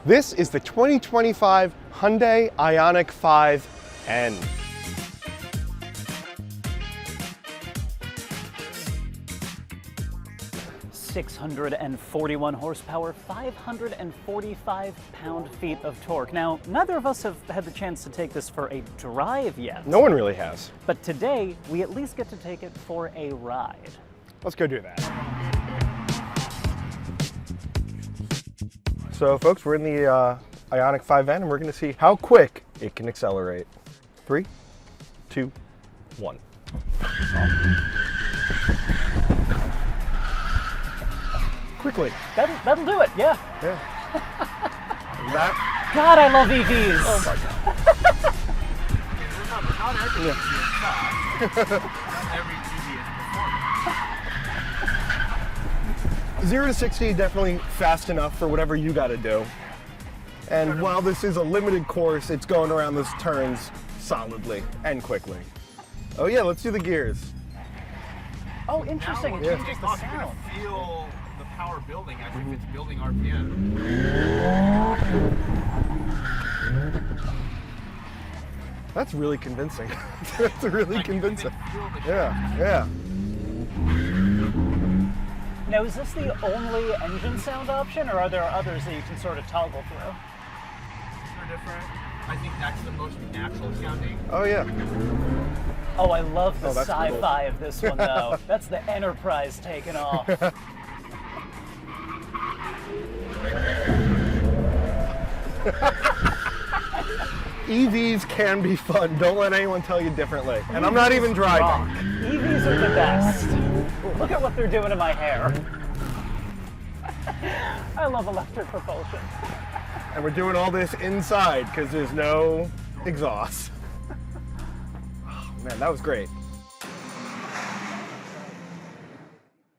This is the 2025 Hyundai Ioniq 5N. .641 horsepower, 545 pound-feet of torque. Now, neither of us have had the chance to take this for a drive yet. No one really has. But today, we at least get to take it for a ride. Let's go do that. So folks, we're in the Ioniq 5N and we're gonna see how quick it can accelerate. 3, 2, 1. Quickly. That'll do it, yeah. Yeah. That. God, I love EVs. Oh my God. Remember, not every EV is fast. Not every EV is performance. 0 to 60 definitely fast enough for whatever you got to do. And while this is a limited course, it's going around those turns solidly and quickly. Oh yeah, let's do the gears. Oh, interesting. It Now, changes the you're sound. gonna feel the power building as if it's building RPM. That's really convincing. That's really Like, you can convincing. feel the Yeah, yeah. Now, is this the only engine sound option, or are there others that you can sort of toggle through? They're different. I think that's the most natural sounding. Oh yeah. Oh, I love the Oh, that's sci-fi of this one, though. That's the Enterprise taking off. EVs can be fun. Don't let anyone tell you differently. And I'm not even driving. Rock. EVs are the best. Look at what they're doing to my hair. I love electric propulsion. And we're doing all this inside because there's no exhaust. Oh man, that was great.